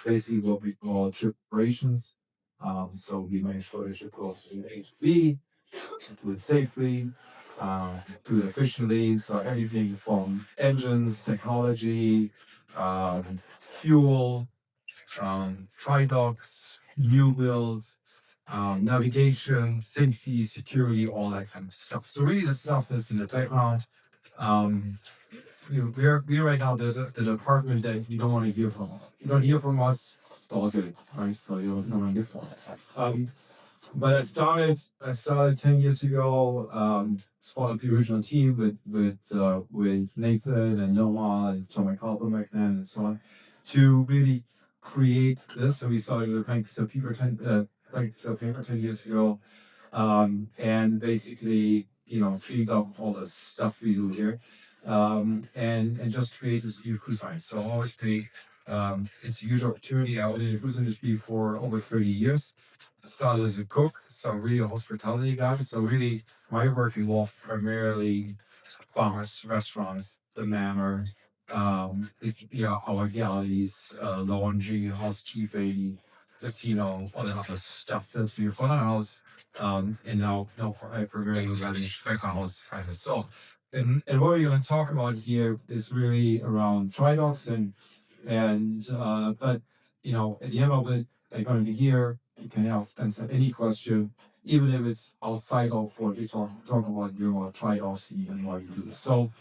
basically what we call ship operations. So we make sure the ship goes from A to B, do it safely, do it efficiently. So everything from engines, technology, fuel, dry docks, new builds, navigation, safety, security, all that kind of stuff. So really the stuff that's in the background. Um, we're right now the department that you don't want to hear from. You don't hear from us, it's all good, right? So you don't want to hear from us. But I started 10 years ago. As part of the original team with Nathan and Noah and Tom McAlpin back then and so on, to really create this. So we started with practice of paper 10 years ago, and basically treat up all the stuff we do here, and just create this new cruise line. So obviously, it's a huge opportunity. I was in the cruise industry for over 30 years. I started as a cook, so really a hospitality guy. So really, my work involved primarily bars, restaurants, the manor, our galleries, laundry, housekeeping, casino, all that other stuff that's new for the house. And now I primarily manage back house kind of. So, and what we're going to talk about here is really around dry docks but at the end of it, they're going to be here. You can answer any question, even if it's outside of what we talk about. You want to try or see and why you do this. So,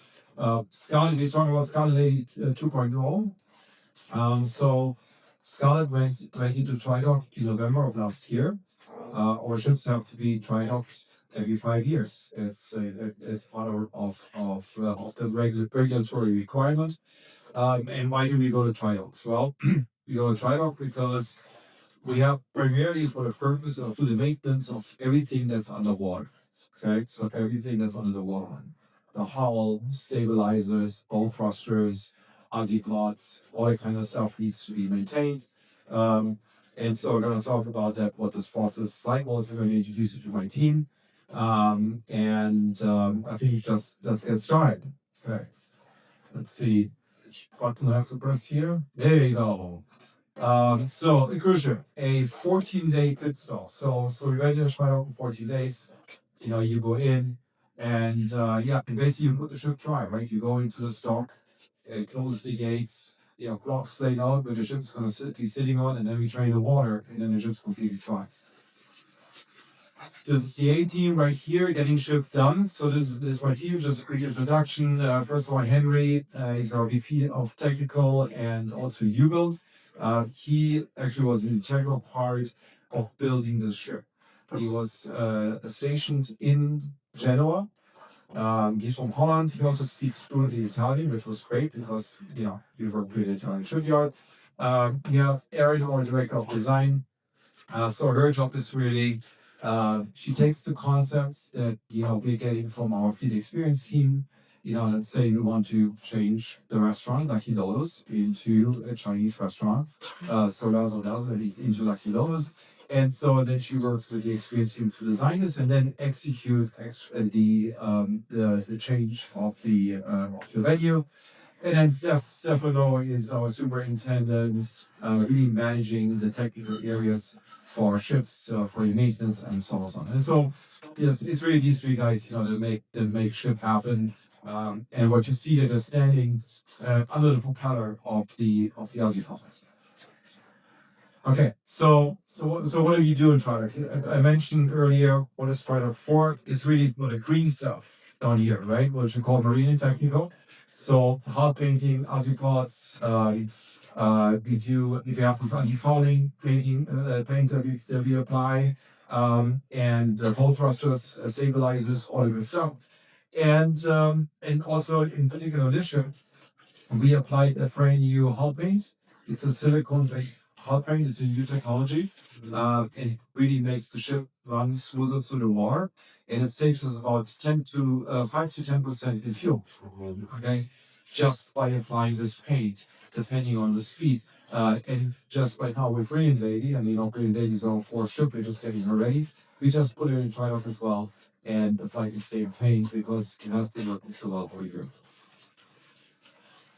Scarlet, we're talking about Scarlet Lady 2.0. So, Scarlet went into dry dock in November of last year. Our ships have to be dry docked every 5 years. It's part of the regulatory requirement. And why do we go to dry docks? Well, we go to dry dock because we have primarily for the purpose of the maintenance of everything that's underwater. Okay, so everything that's under the water, the hull, stabilizers, bow thrusters, azipods, all that kind of stuff needs to be maintained. And so we're going to talk about that, what this process is like. Also going to introduce you to my team. I think let's get started. Okay, let's see. What do I have to press here? There you go. So the cruise ship, a 14-day pit stop. So we ready to try out for 14 days. You go in and and basically you put the ship dry, right? You go into the stock, it closes the gates, clocks laid out, but the ship's gonna be sitting on, and then we drain the water, and then the ship's completely dry. This is the A team right here getting ship done. So this right here, just a quick introduction. First of all, Henry is our VP of technical and also U-build. He actually was an integral part of building this ship. He was stationed in Genoa. He's from Holland. He also speaks fluently Italian, which was great because we work with the Italian shipyard. We have Erin, our director of design. So her job is really she takes the concepts that we're getting from our field experience team. Let's say we want to change the restaurant Lucky Lotus into a Chinese restaurant, so Razzle Dazzle into Lucky Lotus. And so then she works with the experience team to design this and then execute the change of the venue. And then Stefano is our superintendent, really managing the technical areas for our ships, for the maintenance and so on. And so it's really these three guys, that make ship happen. And what you see that they're standing under the propeller of the Azipod. Okay, so what do you do in Tridoc? I mentioned earlier what is Tridoc for. It's really for the green stuff down here, right? What you call marine technical. So hull painting, azipods, we have this anti-fouling paint that we apply, and bow thrusters, stabilizers, all of this stuff. And also in particular this ship, we applied a brand new hull paint. It's a silicone-based hull paint. It's a new technology. It really makes the ship run smoother through the water, and it saves us about 5 to 10% in fuel. Okay, just by applying this paint, depending on the speed. And just right now with Brilliant Lady, Brilliant Lady is on 4 ship. We're just getting her ready. We just put her in dry dock as well and apply the same paint because it has been working so well for a year.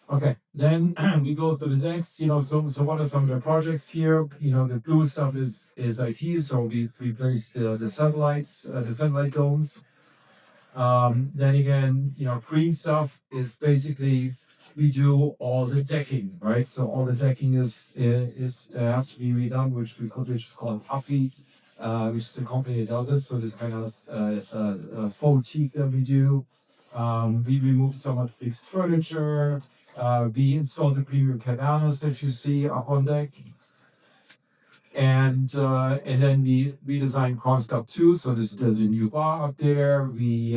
Okay, then we go through the decks. So what are some of the projects here? The blue stuff is IT. So we replaced the satellites, the satellite domes. Then again, green stuff is basically we do all the decking, right? So all the decking is has to be redone, which is called Afi, which is the company that does it. So this kind of faux teak that we do. We removed some of the fixed furniture. We installed the premium cabanas that you see up on deck. And then we redesigned Concept too. So there's a new bar up there. We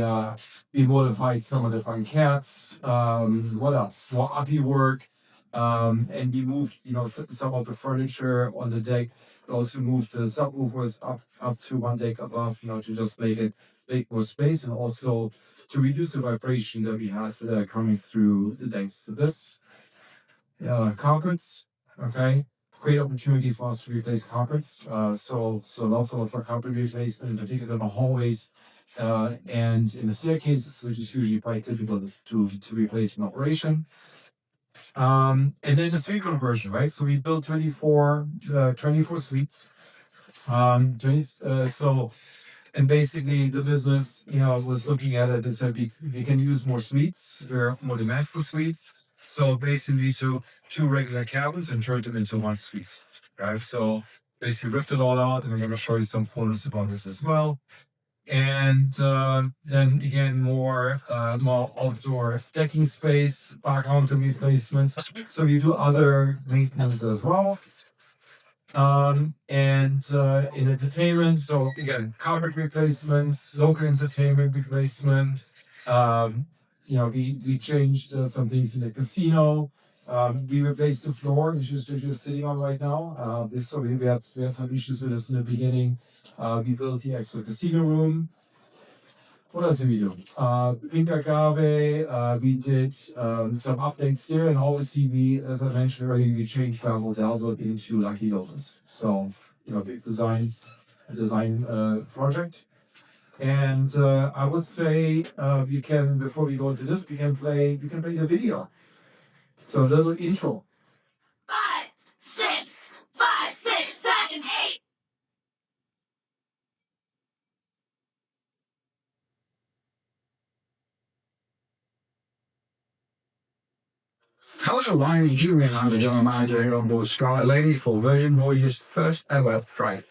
modified some of the banquettes. What else? More uppy work. And we moved some of the furniture on the deck. We also moved the subwoofers up to one deck above, to just make more space, and also to reduce the vibration that we had coming through the decks. So this carpets, okay, great opportunity for us to replace carpets. So lots of carpet replacement, in particular in the hallways and in the staircases, which is usually quite difficult to replace in operation. And then the suite conversion, right? So we built 24 suites. 20, and basically the business, was looking at it and said we can use more suites. There are more demand for suites. So basically to two regular cabins and turned them into one suite. Right. So basically ripped it all out, and I'm going to show you some photos about this as well. And then again, more outdoor decking space, bar counter replacements. So you do other maintenance as well. And in entertainment, so again, carpet replacements, local entertainment replacement. We changed some things in the casino. We replaced the floor, which is just sitting on right now. We had some issues with this in the beginning. We built the extra casino room. What else did we do? In Agave, we did some updates there, and obviously as I mentioned earlier, we changed Razzle Dazzle into Lucky Lotus. So, big design project. And I would say before we go into this, we can play the video. So a little intro. 5, 6, 5, 6, 7, 8. Hello, I'm Julian. I'm the general manager here on board Scarlet Lady for Voyages' first ever flight.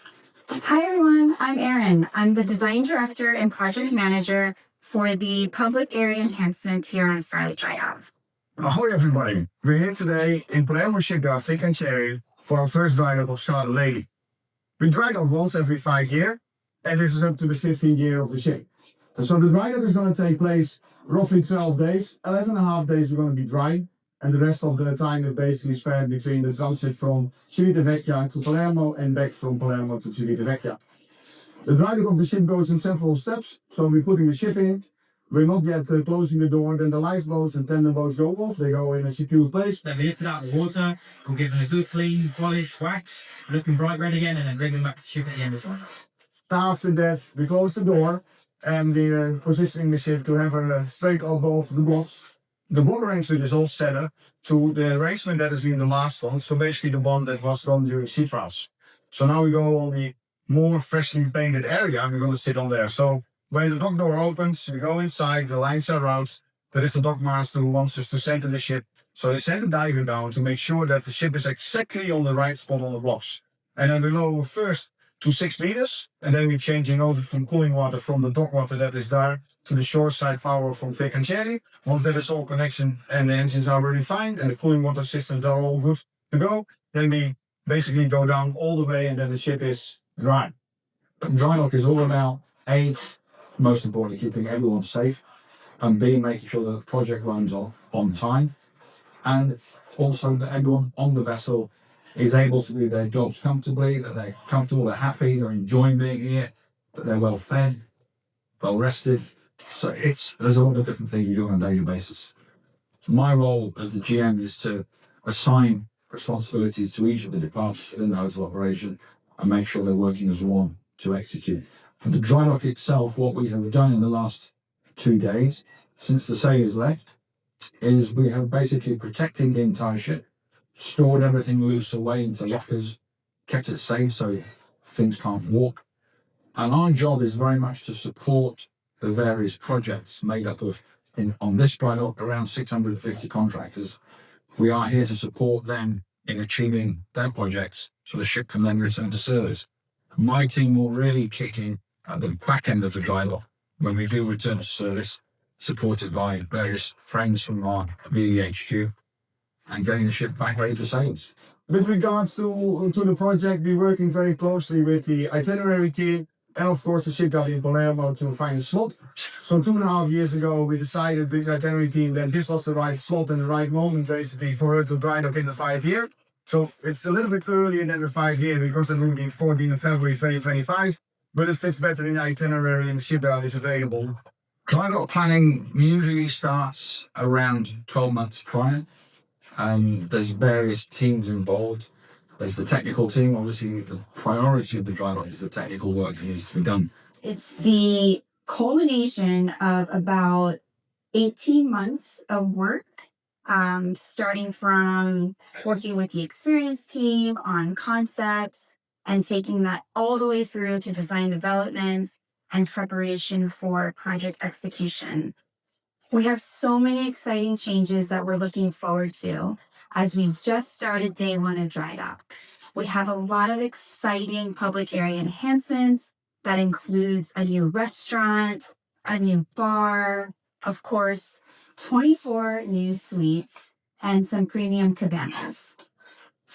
Hi everyone, I'm Erin. I'm the design director and project manager for the public area enhancement here on Scarlet Drive. Ahoy everybody, we're here today in Palermo Shipyard, Vic and Cherry for our first dry dock of Scarlet Lady. We dry dock once every 5 years, and this is up to the 15th year of the ship. And so the dry dock is going to take place roughly 12 days, 11 and a half days we're going to be dry, and the rest of the time is basically spread between the transit from Civitavecchia to Palermo and back from Palermo to Civitavecchia. The dry dock of the ship goes in several steps, so we're putting the ship in. We're not yet closing the door, then the lifeboats and tender boats go off, they go in a secure place. Then we lift it out of the water, we'll give them a good clean, polish, wax, looking bright red again, and then bring them back to the ship at the end of the time. After that, we close the door and we're positioning the ship to have her straight above the blocks. The block arrangement is all set up to the arrangement that has been the last one, so basically the one that was done during sea trials. So now we go on the more freshly painted area and we're going to sit on there. So when the dock door opens, we go inside, the lines are out. There is the dock master who wants us to center the ship. So they send a diver down to make sure that the ship is exactly on the right spot on the blocks. And then we lower first to 6 meters, and then we're changing over from cooling water from the dock water that is there to the shore side power from Vic and Cherry. Once that is all connection and the engines are really fine and the cooling water systems are all good to go, then we basically go down all the way and then the ship is dry. Dry dock is all about A, most importantly, keeping everyone safe, and B, making sure that the project runs on time, and also that everyone on the vessel is able to do their jobs comfortably, that they're comfortable, they're happy, they're enjoying being here, that they're well fed, well rested. So there's a lot of different things you do on a daily basis. My role as the GM is to assign responsibilities to each of the departments within the hotel operation and make sure they're working as one to execute. For the dry dock itself, what we have done in the last 2 days, since the sailors left, is we have basically protecting the entire ship, stored everything loose away into lockers, kept it safe so things can't walk. And our job is very much to support the various projects made up of, on this dry dock, around 650 contractors. We are here to support them in achieving their projects so the ship can then return to service. My team will really kick in at the back end of the dry dock when we do return to service, supported by various friends from our VHQ, and getting the ship back ready for sails. With regards to the project, we're working very closely with the itinerary team and of course the shipyard in Palermo to find a slot. So 2.5 years ago, we decided with the itinerary team that this was the right slot and the right moment basically for her to dry dock in the 5 year. So it's a little bit earlier than the 5 year because it will be 14th of February 2025, but it fits better in the itinerary and the shipyard is available. Dry dock planning usually starts around 12 months prior. There's various teams involved. There's the technical team. Obviously, the priority of the dry dock is the technical work that needs to be done. It's the culmination of about 18 months of work, starting from working with the experience team on concepts and taking that all the way through to design development and preparation for project execution. We have so many exciting changes that we're looking forward to as we've just started day one of dry dock. We have a lot of exciting public area enhancements that includes a new restaurant, a new bar, of course, 24 new suites, and some premium cabanas.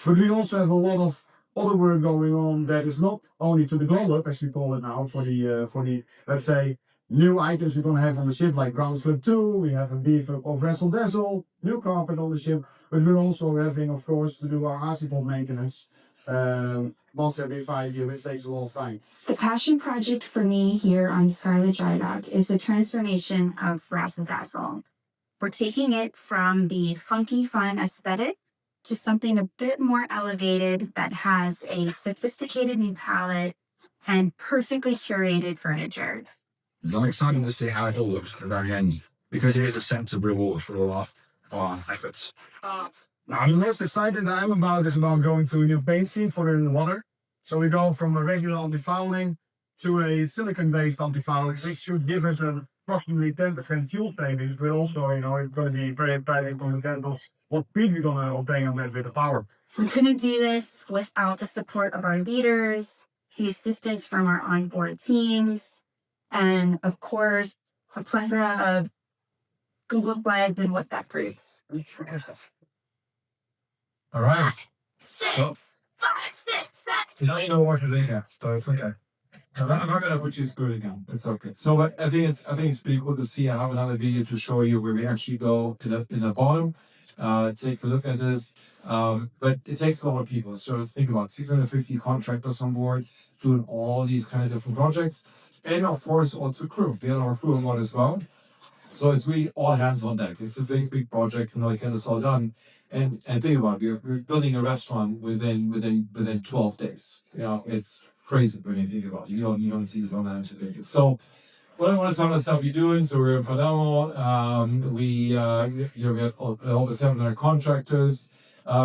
But we also have a lot of other work going on that is not only to the glow up, as we call it now, for the let's say, new items we're going to have on the ship, like ground slip 2, we have a beef up of Razzle Dazzle, new carpet on the ship, but we're also having, of course, to do our Azipod maintenance once every 5 years, which takes a lot of time. The passion project for me here on Scarlet Dry Dock is the transformation of Razzle Dazzle. We're taking it from the funky fun aesthetic to something a bit more elevated that has a sophisticated new palette and perfectly curated furniture. I'm excited to see how it all looks at the very end, because it is a sense of reward for all our efforts. Now, the most excited I'm about is about going to a new paint scheme for in the water. So we go from a regular anti-fouling to a silicone-based anti-fouling, which should give it an approximately 10% fuel savings, but also, it's going to be very exciting for example, what speed we're going to obtain on that bit of power. We couldn't do this without the support of our leaders, the assistance from our onboard teams, and of course, a plethora of Google Flags and what that proves. All right. 6, Well, 5, 6, 7. now you know what to do next, so it's okay. I'm not gonna put you through it again. It's okay. So I think it's pretty cool to see. I have another video to show you where we actually go to the bottom. Take a look at this. But it takes a lot of people. So think about 650 contractors on board doing all these kind of different projects. And of course also crew. We have our crew on board as well. So it's really all hands on deck. It's a big project, to get this all done. And think about it, we're building a restaurant within 12 days. It's crazy when you think about it. You don't see this on that. So what I want to start stuff you're doing, so we're in Palermo, we have over 700 contractors.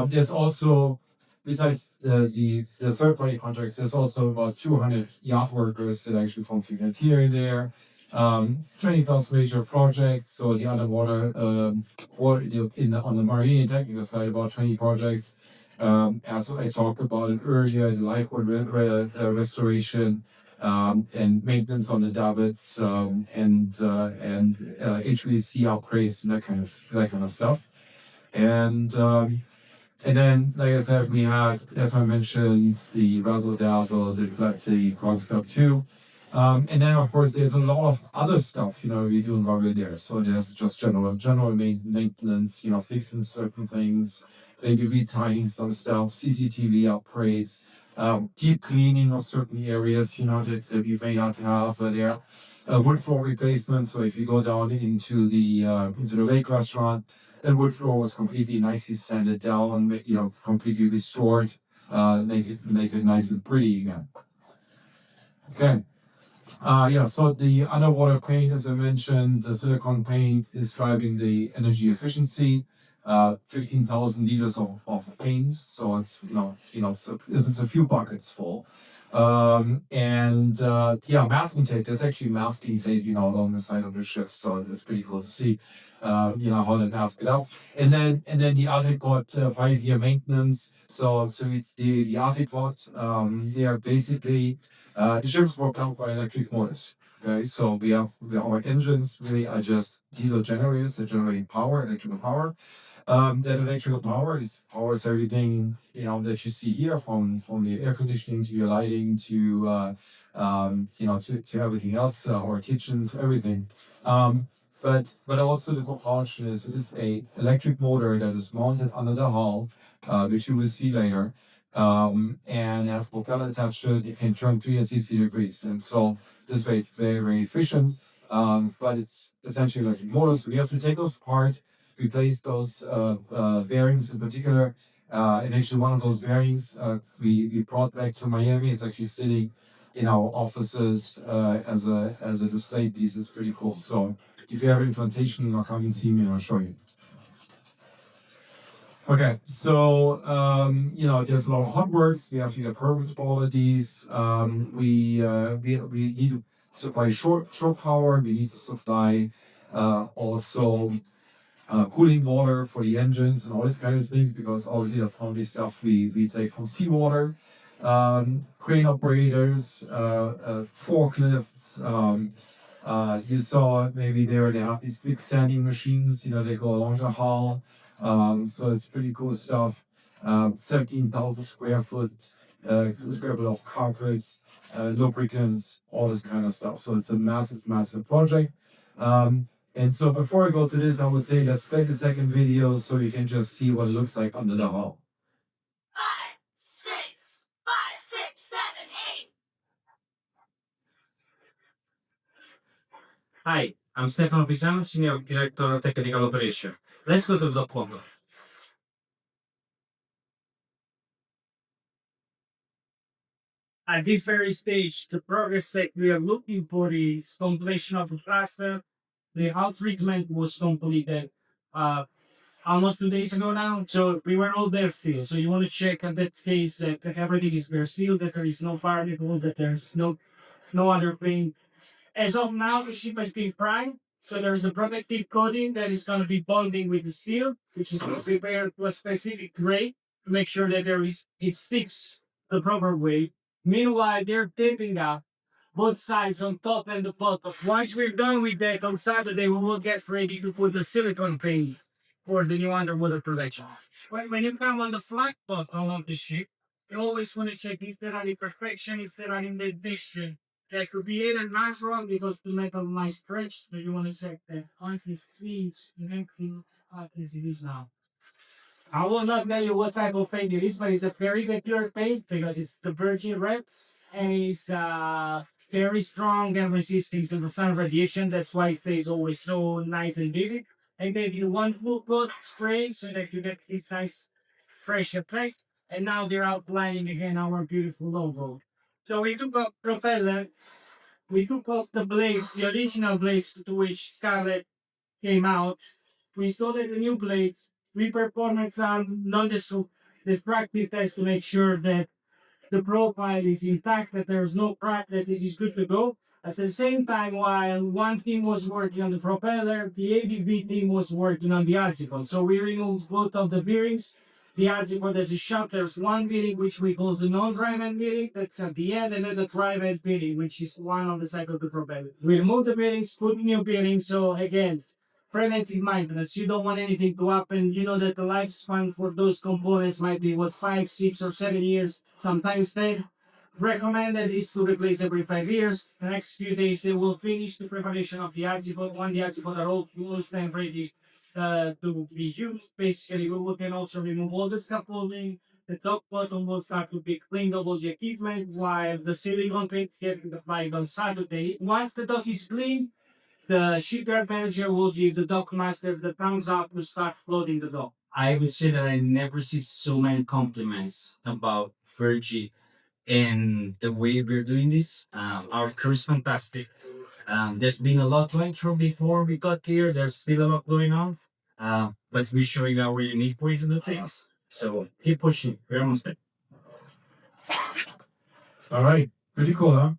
There's also, besides the third party contracts, there's also about 200 yacht workers that actually configure here and there. 20,000 major projects, so the underwater, on the marine and technical side, about 20 projects. As I talked about it earlier, the lifeboat restoration, and maintenance on the davits, and HVAC upgrades and that kind of stuff. And then, like I said, we have, as I mentioned, the Razzle Dazzle, the Bronze Club 2. And then, of course, there's a lot of other stuff, we do while we're there. So there's just general maintenance, fixing certain things, maybe retiling some stuff, CCTV upgrades, deep cleaning of certain areas, that we may not have there. Wood floor replacement. So if you go down into the lake restaurant, the wood floor was completely nicely sanded down, completely restored, make it nice and pretty again. Okay. Yeah, so the underwater paint, as I mentioned, the silicone paint is driving the energy efficiency. 15,000 liters of paint, so it's so it's a few buckets full. Yeah, masking tape. There's actually masking tape, along the side of the ship, so it's pretty cool to see, how they mask it out. And then the Azipod 5-year maintenance. So the Azipod, they are basically the ships were powered by electric motors. Okay, so our engines really are just diesel generators that generate power, electrical power. That electrical power powers everything that you see here, from the air conditioning to your lighting to to everything else, our kitchens, everything. But also the propulsion is a electric motor that is mounted under the hull, which you will see later, and has propeller attached to it. It can turn 360 degrees, and so this way it's very, very efficient. But it's essentially electric motors. We have to take those apart, replace those bearings in particular. And actually, one of those bearings we brought back to Miami. It's actually sitting in our offices as a display piece. It's pretty cool. So if you have implantation, come and see me and I'll show you. Okay, so there's a lot of hot works. We have to get permits for all of these. We need to supply shore power. We need to supply also cooling water for the engines and all these kind of things, because obviously that's all this stuff we take from seawater. Crane operators, forklifts. You saw maybe they have these big sanding machines. They go along the hull. So it's pretty cool stuff. 17,000 square foot of carpets, lubricants, all this kind of stuff. So it's a massive, massive project. And so before I go to this, I would say let's play the second video so you can just see what it looks like under the hull. 5, 6, 5, 6, 7, 8. Hi, I'm Stefano Pisano, Senior Director of Technical Operation. Let's go to the dock window. At this very stage, the progress that we are looking for is completion of the plaster. The hull treatment was completed almost 2 days ago now, so we were all there still. So you want to check at that case that everything is bare still, that there is no particle, that there's no other thing. As of now, the ship has been primed, so there is a protective coating that is going to be bonding with the steel, which is prepared to a specific grade to make sure that it sticks the proper way. Meanwhile, they're taping up both sides on top and the bottom. Once we're done with that on Saturday, we will get ready to put the silicone paint for the new underwater protection. When you come on the flat bottom of the ship, you always want to check if there are any imperfection, if there are any addition. That could be either natural because the metal might stretch, so you want to check that once it's clean and clean as it is now. I will not tell you what type of paint it is, but it's a very good pure paint because it's the virgin red and it's very strong and resistant to the sun radiation. That's why it stays always so nice and vivid. And then you one full coat spray so that you get this nice fresh effect. And now they're outlining again our beautiful logo. So we took up propeller, we took off the blades, the original blades to which Scarlet came out. We installed the new blades. We performed some non-destructive tests to make sure that the profile is intact, that there's no crack, that this is good to go. At the same time, while one team was working on the propeller, the ADV team was working on the Azipod. So we removed both of the bearings. The Azipod as a shop, there's one bearing which we call the non-drive-end bearing, that's at the end, and then the drive-end bearing, which is one on the side of the propeller. We removed the bearings, put new bearings, so again, preventive maintenance. You don't want anything to happen. You know that the lifespan for those components might be 5, 6, or 7 years, sometimes 10. Recommended is to replace every 5 years. The next few days they will finish the preparation of the Azipod. When the Azipod are all closed and ready to be used, basically we can also remove all the scaffolding. The top bottom will start to be cleaned up all the equipment while the silicone paint getting applied on Saturday. Once the dock is clean, the shipyard manager will give the dock master the thumbs up to start floating the dock. I would say that I never received so many compliments about Virgie in the way we're doing this. Our crew is fantastic. There's been a lot went through before we got here. There's still a lot going on. But we're showing our unique way to do things. So keep pushing. We're almost there. All right, pretty cool, huh?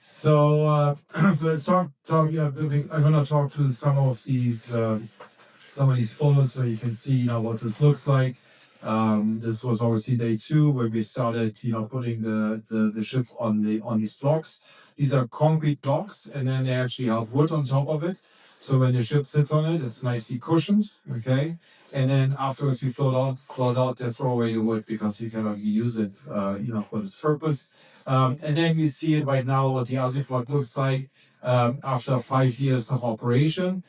So, so let's talk. Yeah, I'm gonna talk to some of these photos so you can see, what this looks like. This was obviously day 2 where we started, putting the ship on these blocks. These are concrete blocks, and then they actually have wood on top of it. So when the ship sits on it, it's nicely cushioned. Okay. And then afterwards we float out, they throw away the wood because you cannot use it, for this purpose. And then you see it right now what the Azipod looks like after 5 years of operation.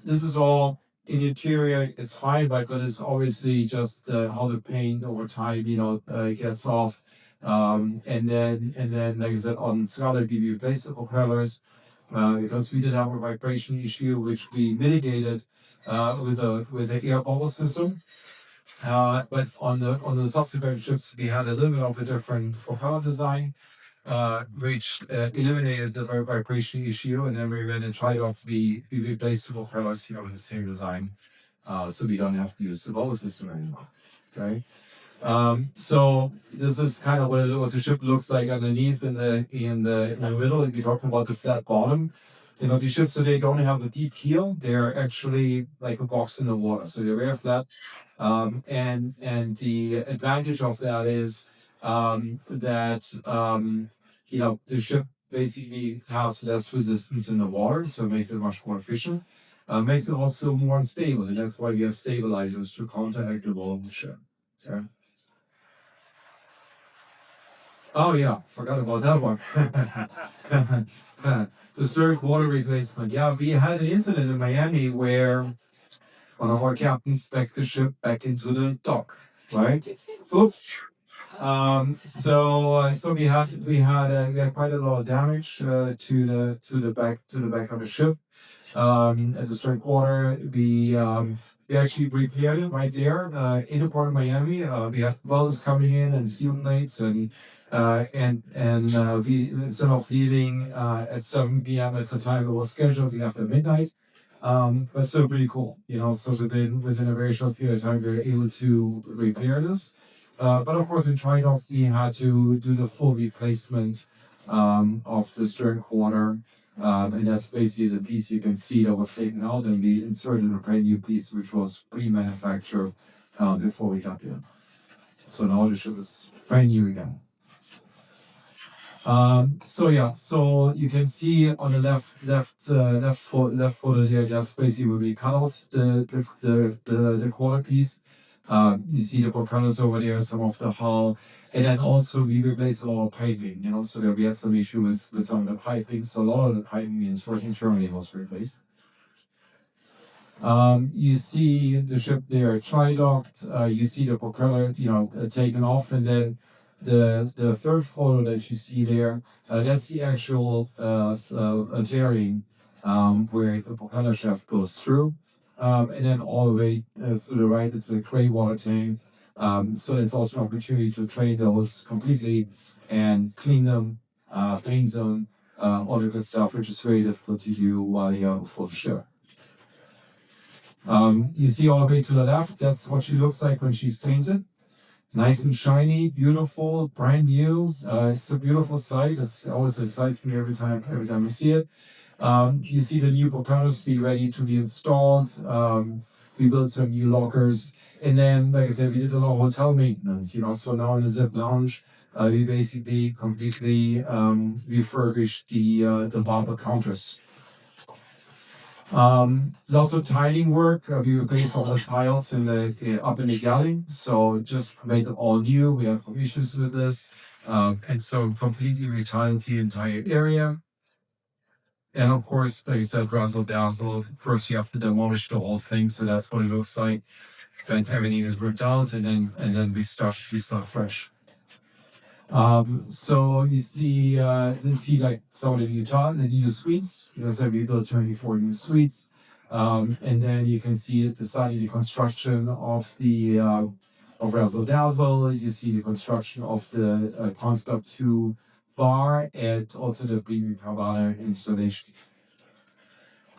This is all in the interior. It's fine, but it's obviously just how the paint over time, gets off. And then, like I said, on Scarlet, we replaced the propellers because we did have a vibration issue, which we mitigated with the air bubble system. But on the subsequent ships, we had a little bit of a different propeller design, which eliminated the vibration issue. And then we went and tried off. We replaced the propellers, with the same design, so we don't have to use the bubble system anymore. Okay. So this is kind of what the ship looks like underneath in the middle. If we talk about the flat bottom, these ships today don't have a deep keel. They're actually like a box in the water, so they're very flat. And the advantage of that is that the ship basically has less resistance in the water, so it makes it much more efficient. Makes it also more unstable, and that's why we have stabilizers to counteract the wall of the ship. Okay. Oh yeah, forgot about that one. The stern water replacement. Yeah, we had an incident in Miami where one of our captains backed the ship back into the dock. Right? Oops. So we had quite a lot of damage to the back of the ship. At the stern quarter, we actually repaired it right there in the port of Miami. We had wells coming in and steel plates and we, instead of leaving at 7 p.m. at the time it was scheduled, we left at midnight. But still pretty cool, so within a very short period of time we were able to repair this. But of course in trade-off we had to do the full replacement of the stern quarter. And that's basically the piece you can see that was taken out, and we inserted a brand new piece which was pre-manufactured before we got there. So now the ship is brand new again. So you can see on the left photo there, that's basically where we cut out the quarter piece. You see the propellers over there, some of the hull, and then also we replaced a lot of piping, so there we had some issues with some of the piping, so a lot of the piping internally was replaced. You see the ship there tri-docked, you see the propeller, taken off, and then the third photo that you see there, that's the actual fairing where the propeller shaft goes through. And then all the way to the right, it's a gray water tank. So it's also an opportunity to train those completely and clean them, paint them, all the good stuff, which is very difficult to do while you're on full ship. You see all the way to the left, that's what she looks like when she's painted. Nice and shiny, beautiful, brand new. It's a beautiful sight. It's always excites me every time I see it. You see the new propellers be ready to be installed. We built some new lockers, and then, like I said, we did a lot of hotel maintenance. So now in the Zip Lounge, we basically completely refurbished the bar counters. Lots of tiling work. We replaced all the tiles up in the galley, so just made them all new. We had some issues with this, and so completely retiled the entire area. And of course, like I said, Razzle Dazzle. First, you have to demolish the whole thing, so that's what it looks like. Then everything is ripped out, and then we start fresh. So you see like some of the new suites. We built 24 new suites, and then you can see it deciding the construction of the of Razzle Dazzle. You see the construction of the Concept 2 bar and also the premium cabana installation.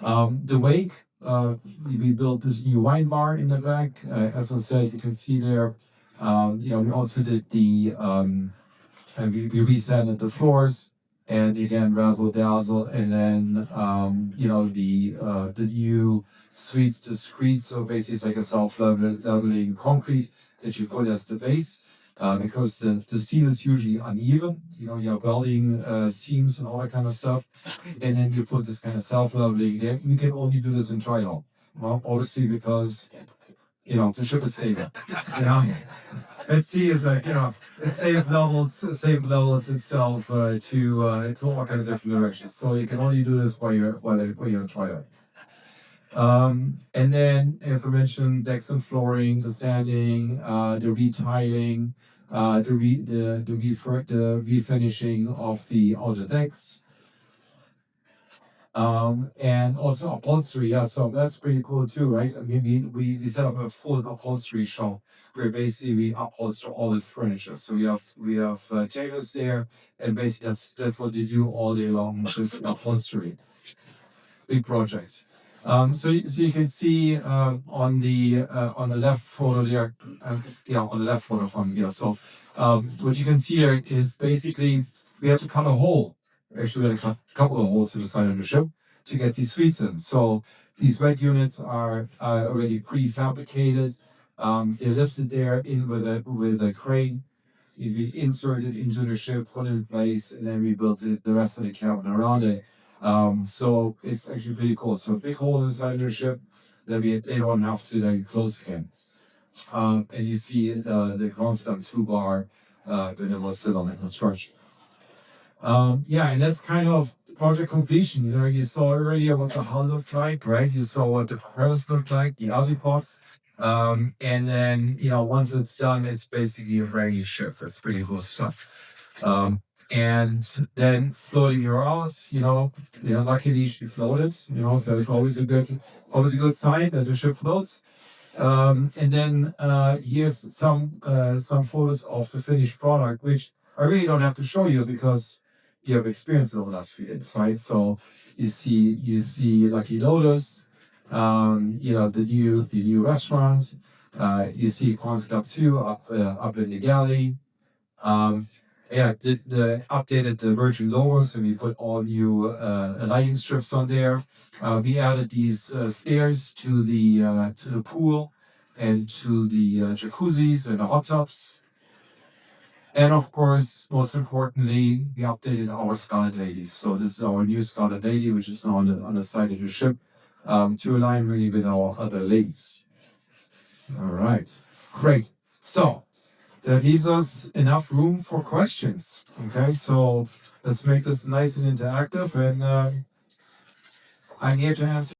The wake, we built this new wine bar in the back. As I said, you can see there. We also did we resanded the floors, and again Razzle Dazzle, and then the new suites to screed. So basically, it's like a self-leveling concrete that you put as the base. Because the steel is usually uneven, you're welding seams and all that kind of stuff, and then you put this kind of self-leveling there. You can only do this in trial, well, obviously because the ship is stable. At sea is like it safe levels itself to all kind of different directions. So you can only do this while you're in trial. And then, as I mentioned, decks and flooring, the sanding, the retiling, the refinishing of the outer decks, and also upholstery. Yeah, so that's pretty cool too, right? I mean, we set up a full upholstery shop where basically we upholster all the furniture. So we have tables there, and basically that's what they do all day long. This upholstery, big project. So you can see on the left photo there, on the left photo from here. So what you can see here is basically we have to cut a hole. Actually, we had to cut a couple of holes to the side of the ship to get these suites in. So these wet units are already prefabricated. They're lifted there in with a crane. We insert it into the ship, put it in place, and then we built the rest of the cabin around it. So it's actually pretty cool. So a big hole inside the ship that they don't have to then close again. And you see the Concept 2 bar when it was still on the construction. And that's kind of project completion. You saw earlier what the hull looked like, right? You saw what the propellers looked like, the azipods. And then, once it's done, it's basically a brand new ship. It's pretty cool stuff. And then floating her out, luckily she floated, so it's always a good sign that the ship floats. And then here's some photos of the finished product, which I really don't have to show you because you have experienced it over the last few days, right? So you see Lucky Lotus, the new restaurant. You see Concept 2 up in the galley. The updated the Virgin logos, and we put all new lighting strips on there. We added these stairs to the pool and to the jacuzzis and the hot tubs. And of course, most importantly, we updated our Scarlet Lady. So this is our new Scarlet Lady, which is now on the side of the ship, to align really with our other ladies. All right, great. So that leaves us enough room for questions. Okay, so let's make this nice and interactive, and I'm here to answer.